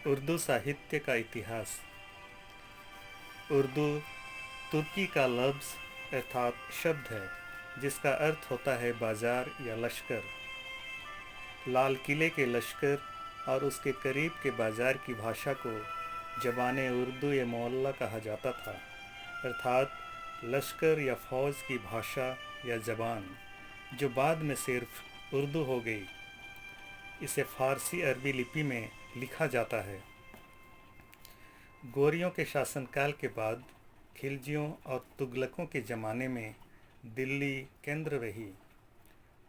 उर्दू साहित्य का इतिहास। उर्दू तुर्की का लफ्ज़ अर्थात शब्द है जिसका अर्थ होता है बाज़ार या लश्कर। लाल किले के लश्कर और उसके करीब के बाज़ार की भाषा को ज़बान उर्दू या मोहल्ला कहा जाता था, अर्थात लश्कर या फ़ौज की भाषा या ज़बान, जो बाद में सिर्फ उर्दू हो गई। इसे फ़ारसी अरबी लिपि में लिखा जाता है। गोरियों के शासनकाल के बाद खिलजियों और तुगलकों के ज़माने में दिल्ली केंद्र रही।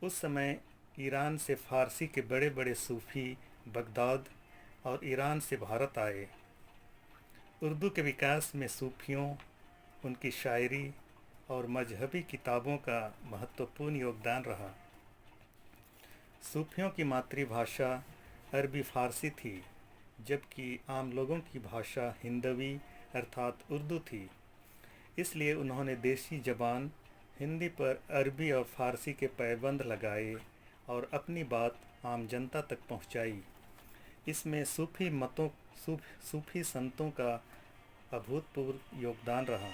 उस समय ईरान से फ़ारसी के बड़े बड़े सूफ़ी बगदाद और ईरान से भारत आए। उर्दू के विकास में सूफ़ियों, उनकी शायरी और मजहबी किताबों का महत्वपूर्ण योगदान रहा। सूफ़ियों की मातृभाषा अरबी फ़ारसी थी, जबकि आम लोगों की भाषा हिंदवी अर्थात उर्दू थी। इसलिए उन्होंने देसी ज़बान हिंदी पर अरबी और फ़ारसी के पैबंद लगाए और अपनी बात आम जनता तक पहुंचाई। इसमें सूफ़ी संतों का अभूतपूर्व योगदान रहा।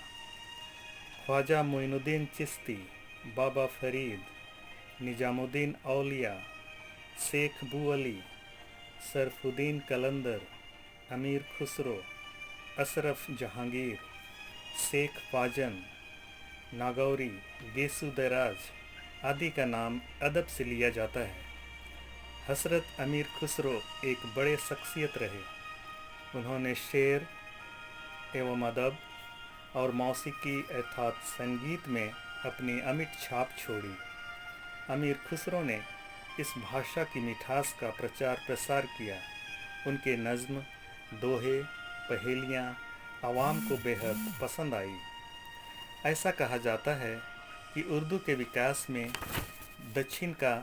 ख्वाजा मोइनुद्दीन चिश्ती, बाबा फरीद, निजामुद्दीन औलिया, शेख बू अली, सरफुद्दीन कलंदर, अमीर खुसरो, अशरफ जहांगीर, शेख फाजन, नागौरी, गेसु दराज आदि का नाम अदब से लिया जाता है। हज़रत अमीर खुसरो एक बड़े शख्सियत रहे। उन्होंने शेर एवं अदब और मौसीकी अर्थात संगीत में अपनी अमिट छाप छोड़ी। अमीर खुसरो ने इस भाषा की मिठास का प्रचार प्रसार किया। उनके नज़्म, दोहे, पहेलियाँ आवाम को बेहद पसंद आई। ऐसा कहा जाता है कि उर्दू के विकास में दक्षिण का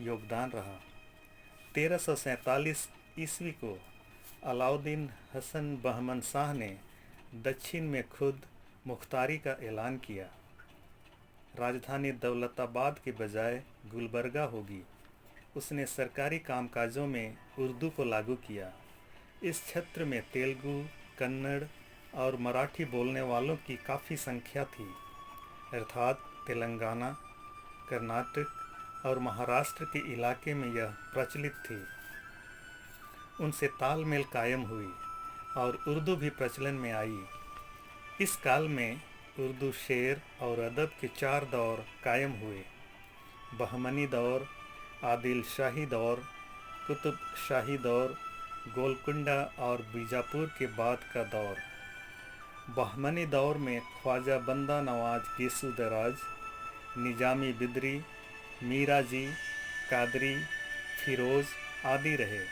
योगदान रहा। 1347 ईस्वी को अलाउद्दीन हसन बहमन शाह ने दक्षिण में खुद मुख्तारी का ऐलान किया। राजधानी दौलताबाद के बजाय गुलबर्गा होगी। उसने सरकारी कामकाजों में उर्दू को लागू किया। इस क्षेत्र में तेलुगु, कन्नड़ और मराठी बोलने वालों की काफ़ी संख्या थी, अर्थात तेलंगाना, कर्नाटक और महाराष्ट्र के इलाके में यह प्रचलित थी। उनसे तालमेल कायम हुई और उर्दू भी प्रचलन में आई। इस काल में उर्दू शेर और अदब के 4 दौर कायम हुए: बहमनी दौर, आदिल शाही दौर, कुतुब शाही दौर, गोलकुंडा और बीजापुर के बाद का दौर। बहमनी दौर में ख्वाजा बंदा नवाज गेसु दराज, निजामी बिदरी, मीरा जी, कादरी, फिरोज़ आदि रहे।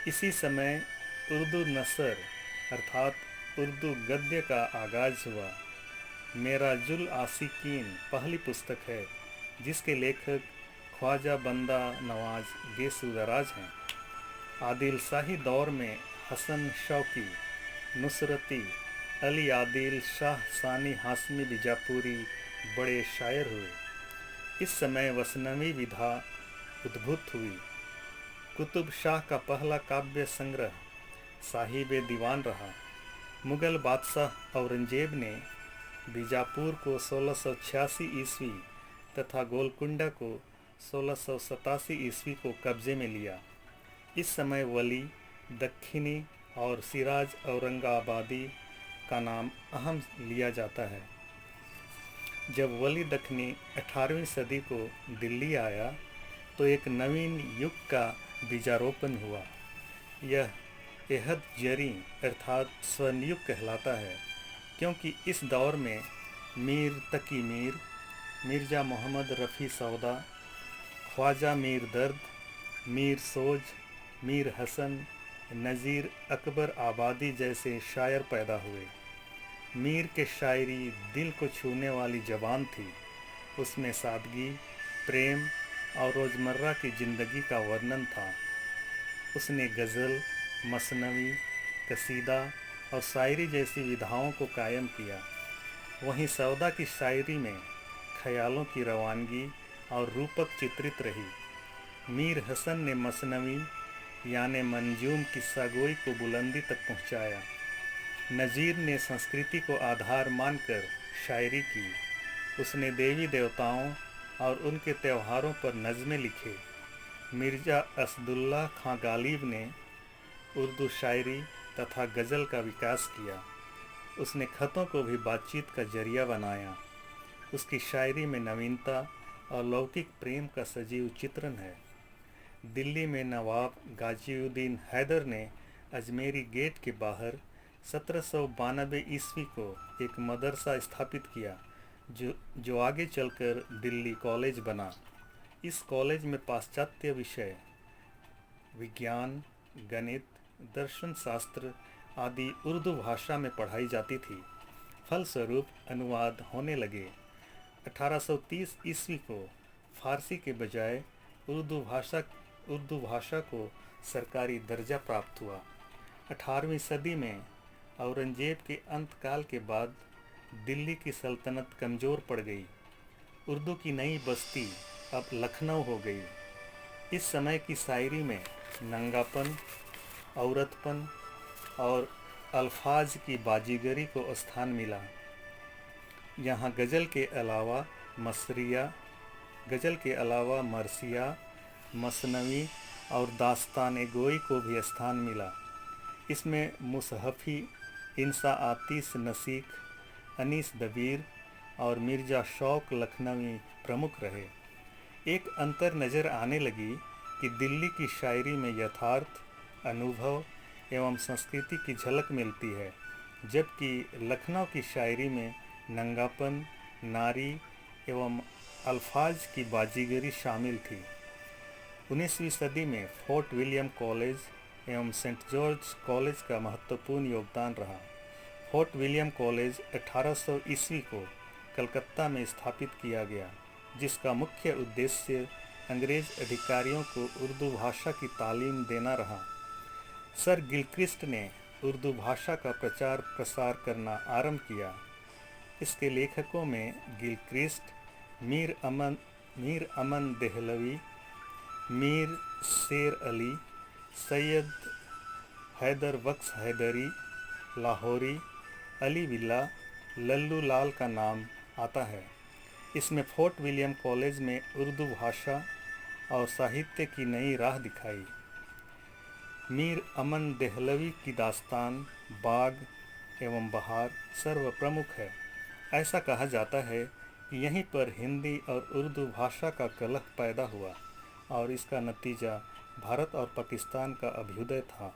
इसी समय उर्दू नसर अर्थात उर्दू गद्य का आगाज़ हुआ। मेरा जुल आशिकीन पहली पुस्तक है जिसके लेखक ख्वाजा बंदा नवाज गेसु दराज हैं। आदिल शाही दौर में हसन शौकी, नुसरती, अली आदिल शाह सानी हाशमी बीजापुरी बड़े शायर हुए। इस समय वसनवी विधा उद्भूत हुई। कुतुब शाह का पहला काव्य संग्रह साहिब दीवान रहा। मुग़ल बादशाह औरंगजेब ने बीजापुर को 1686 ईस्वी तथा गोलकुंडा को 1687 ईस्वी को कब्जे में लिया। इस समय वली, दक्खनी और सिराज औरंगाबादी का नाम अहम लिया जाता है। जब वली दक्खनी 18वीं सदी को दिल्ली आया तो एक नवीन युग का बीजारोपण हुआ। यह एहद जरी अर्थात स्वर्ण युग कहलाता है, क्योंकि इस दौर में मीर तकी मीर, मिर्ज़ा मोहम्मद रफ़ी सौदा, ख्वाजा मीर दर्द, मीर सोज, मीर हसन, नज़ीर अकबर आबादी जैसे शायर पैदा हुए। मीर के शायरी दिल को छूने वाली ज़बान थी। उसमें सादगी, प्रेम और रोज़मर्रा की ज़िंदगी का वर्णन था। उसने गज़ल, मसनवी, कसीदा और शायरी जैसी विधाओं को कायम किया। वहीं सौदा की शायरी में ख्यालों की रवानगी और रूपक चित्रित रही। मीर हसन ने मसनवी, यानी मंजूम किस्सा गोई को बुलंदी तक पहुंचाया। नज़ीर ने संस्कृति को आधार मानकर शायरी की। उसने देवी देवताओं और उनके त्योहारों पर नज़में लिखे। मिर्ज़ा असदुल्ला खां गालिब ने उर्दू शायरी तथा गज़ल का विकास किया। उसने ख़तों को भी बातचीत का जरिया बनाया। उसकी शायरी में नवीनता और लौकिक प्रेम का सजीव चित्रण है। दिल्ली में नवाब गाजिउद्दीन हैदर ने अजमेरी गेट के बाहर 1792 ईस्वी को एक मदरसा स्थापित किया जो आगे चलकर दिल्ली कॉलेज बना। इस कॉलेज में पाश्चात्य विषय विज्ञान, गणित, दर्शन शास्त्र आदि उर्दू भाषा में पढ़ाई जाती थी। फलस्वरूप अनुवाद होने लगे। 1830 ईस्वी को फारसी के बजाय उर्दू भाषा को सरकारी दर्जा प्राप्त हुआ। 18वीं सदी में औरंगजेब के अंतकाल के बाद दिल्ली की सल्तनत कमज़ोर पड़ गई। उर्दू की नई बस्ती अब लखनऊ हो गई। इस समय की शायरी में नंगापन, औरतपन और अल्फाज की बाजीगरी को स्थान मिला। यहाँ गज़ल के अलावा मरसिया, मसनवी और दास्तान गोई को भी स्थान मिला। इसमें मुसहफ़ी, इंसा आतिश नसीक, अनीस दबीर और मिर्ज़ा शौक लखनवी प्रमुख रहे। एक अंतर नज़र आने लगी कि दिल्ली की शायरी में यथार्थ, अनुभव एवं संस्कृति की झलक मिलती है, जबकि लखनऊ की शायरी में नंगापन, नारी एवं अल्फाज की बाजीगरी शामिल थी। 19वीं सदी में फोर्ट विलियम कॉलेज एवं सेंट जॉर्ज कॉलेज का महत्वपूर्ण योगदान रहा। फोर्ट विलियम कॉलेज 1800 ईस्वी को कलकत्ता में स्थापित किया गया, जिसका मुख्य उद्देश्य अंग्रेज अधिकारियों को उर्दू भाषा की तालीम देना रहा। सर गिलक्रिस्ट ने उर्दू भाषा का प्रचार प्रसार करना आरंभ किया। इसके लेखकों में गिलक्रिस्ट, मीर अमन देहलवी, मीर शेर अली, सैयद हैदर बख्श हैदरी, लाहौरी, अली बिल्ला, लल्लू लाल का नाम आता है। इसमें फोर्ट विलियम कॉलेज में उर्दू भाषा और साहित्य की नई राह दिखाई। मीर अमन देहलवी की दास्तान बाग एवं बहार सर्वप्रमुख है। ऐसा कहा जाता है कि यहीं पर हिंदी और उर्दू भाषा का कलह पैदा हुआ और इसका नतीजा भारत और पाकिस्तान का अभ्युदय था।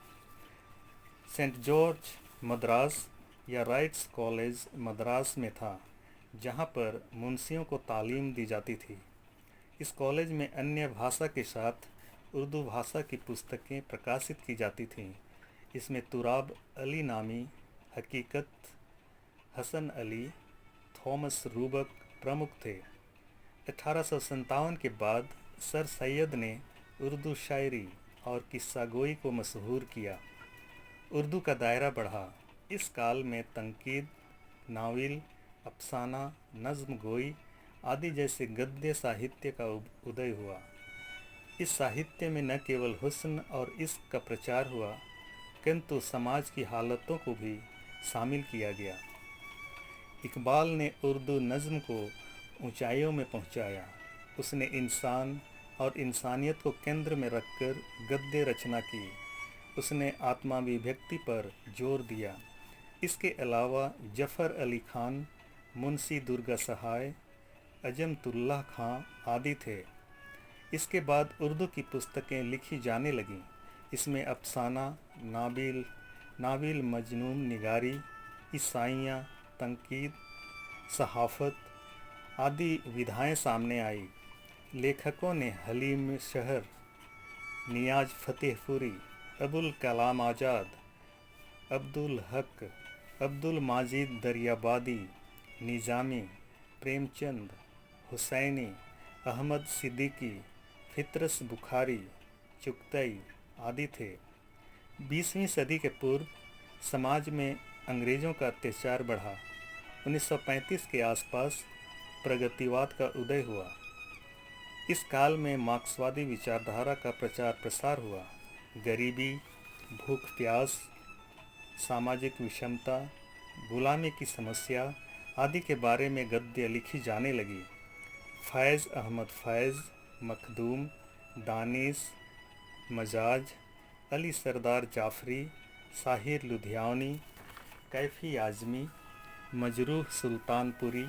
सेंट जॉर्ज मद्रास या राइट्स कॉलेज मद्रास में था, जहाँ पर मुंशियों को तालीम दी जाती थी। इस कॉलेज में अन्य भाषा के साथ उर्दू भाषा की पुस्तकें प्रकाशित की जाती थीं। इसमें तुराब अली नामी, हकीकत, हसन अली, थॉमस रूबक प्रमुख थे। 1857 के बाद सर सैयद ने उर्दू शायरी और किस्सा गोई को मशहूर किया। उर्दू का दायरा बढ़ा। इस काल में तंकीद, नावल, अफसाना, नज़्म गोई आदि जैसे गद्य साहित्य का उदय हुआ। इस साहित्य में न केवल हुस्न और इश्क का प्रचार हुआ, किंतु समाज की हालतों को भी शामिल किया गया। इकबाल ने उर्दू नज़्म को ऊंचाइयों में पहुंचाया। उसने इंसान और इंसानियत को केंद्र में रखकर गद्य रचना की। उसने आत्माभिव्यक्ति पर जोर दिया। इसके अलावा जफ़र अली खान, मुंशी दुर्गा सहाय, अजमतुल्लाह खां आदि थे। इसके बाद उर्दू की पुस्तकें लिखी जाने लगीं। इसमें अफसाना, नाबिल मजनून निगारी, ईसाइयाँ, तंकीद, सहाफ़त आदि विधाएं सामने आई। लेखकों ने हलीम शहर, नियाज फतेहपुरी, अबुल कलाम आज़ाद, अब्दुल हक, अब्दुल माजिद दरियाबादी, निज़ामी, प्रेमचंद, हुसैनी, अहमद सिद्दीकी, फितरस बुखारी, चुगतई आदि थे। 20वीं सदी के पूर्व समाज में अंग्रेज़ों का अत्याचार बढ़ा। 1935 के आसपास प्रगतिवाद का उदय हुआ। इस काल में मार्क्सवादी विचारधारा का प्रचार प्रसार हुआ। गरीबी, भूख प्यास, सामाजिक विषमता, गुलामी की समस्या आदि के बारे में गद्य लिखी जाने लगी। फैज़ अहमद फैज़, मखदूम, दानिश, मजाज, अली सरदार जाफरी, साहिर लुधियानी, कैफी आज़मी, मजरूह सुल्तानपुरी,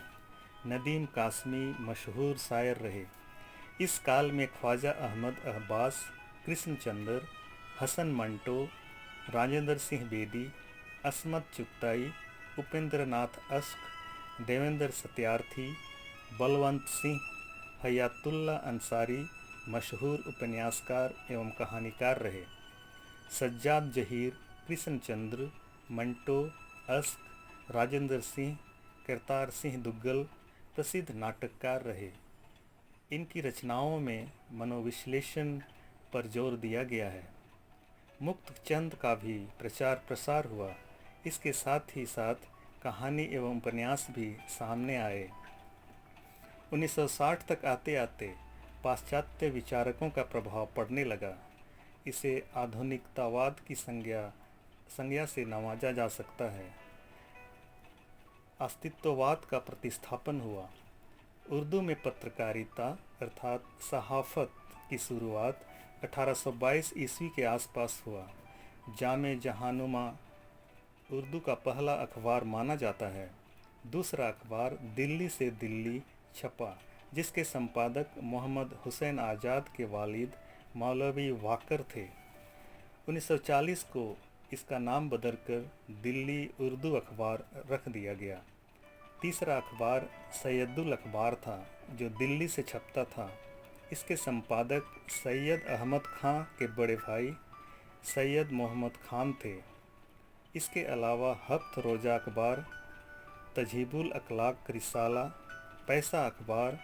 नदीम कासमी मशहूर शायर रहे। इस काल में ख्वाजा अहमद अब्बास, कृष्णचंद्र, हसन मंटो, राजेंद्र सिंह बेदी, असमत चुगताई, उपेंद्र नाथ अश्क, देवेंद्र सत्यार्थी, बलवंत सिंह, हयातुल्ला अंसारी मशहूर उपन्यासकार एवं कहानीकार रहे। सज्जाद जहीर, कृष्णचंद्र, मंटो, अश्क, राजेंद्र सिंह, करतार सिंह दुग्गल प्रसिद्ध नाटककार रहे। इनकी रचनाओं में मनोविश्लेषण पर जोर दिया गया है। मुक्त चंद का भी प्रचार प्रसार हुआ। इसके साथ ही साथ कहानी एवं उपन्यास भी सामने आए। 1960 तक आते आते पाश्चात्य विचारकों का प्रभाव पड़ने लगा। इसे आधुनिकतावाद की संज्ञा से नवाजा जा सकता है। अस्तित्ववाद का प्रतिस्थापन हुआ। उर्दू में पत्रकारिता अर्थात सहाफ़त की शुरुआत 1822 ईस्वी के आसपास हुआ। जामे जहानुमा उर्दू का पहला अखबार माना जाता है। दूसरा अखबार दिल्ली से दिल्ली छपा, जिसके संपादक मोहम्मद हुसैन आज़ाद के वालिद मौलवी वाकर थे। 1940 को इसका नाम बदलकर दिल्ली उर्दू अखबार रख दिया गया। तीसरा अखबार सैयदुल अखबार था, जो दिल्ली से छपता था। इसके संपादक सैयद अहमद खां के बड़े भाई सैयद मोहम्मद खान थे। इसके अलावा हफ्त रोज़ा अखबार, तजीबुल अखलाक रिसाला, पैसा अखबार,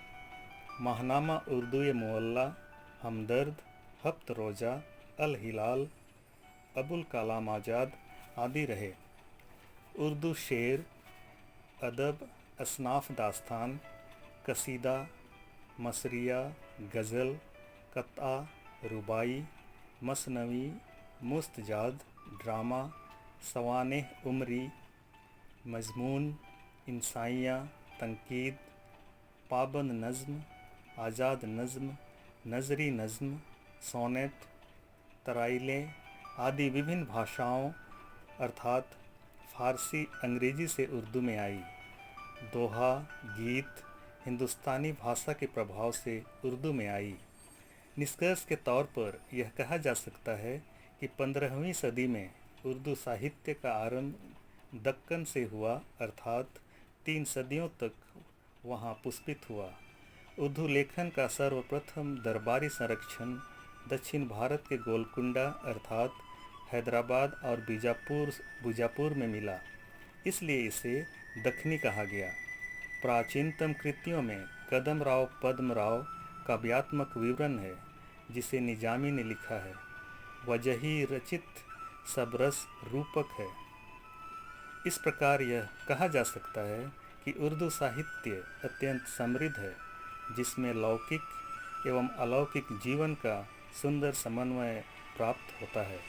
माहनामा उर्दू मुअल्ला, हमदर्द, हफ्त रोज़ा, अल हिलाल, अबुल कलाम आज़ाद आदि रहे। उर्दू शेर, अदब, असनाफ दास्तान, कसीदा, मसरिया, गज़ल, कत्आ, रुबाई, मसनवी, मुस्तजाद, ड्रामा, सवानेह उमरी, मजमून, इंसाइयाँ, तनकीद, पाबंद नज़्म, आज़ाद नज़्म, नज़री नज़्म, सोनेट, तराइलें आदि विभिन्न भाषाओं अर्थात फ़ारसी, अंग्रेज़ी से उर्दू में आई। दोहा, गीत हिंदुस्तानी भाषा के प्रभाव से उर्दू में आई। निष्कर्ष के तौर पर यह कहा जा सकता है कि 15वीं सदी में उर्दू साहित्य का आरंभ दक्कन से हुआ, अर्थात 3 सदियों तक वहाँ पुष्पित हुआ। उर्दू लेखन का सर्वप्रथम दरबारी संरक्षण दक्षिण भारत के गोलकुंडा अर्थात हैदराबाद और बीजापुर में मिला, इसलिए इसे दक्खनी कहा गया। प्राचीनतम कृतियों में कदमराव पद्मराव काव्यात्मक विवरण है, जिसे निजामी ने लिखा है। वजही रचित सबरस रूपक है। इस प्रकार यह कहा जा सकता है कि उर्दू साहित्य अत्यंत समृद्ध है, जिसमें लौकिक एवं अलौकिक जीवन का सुंदर समन्वय प्राप्त होता है।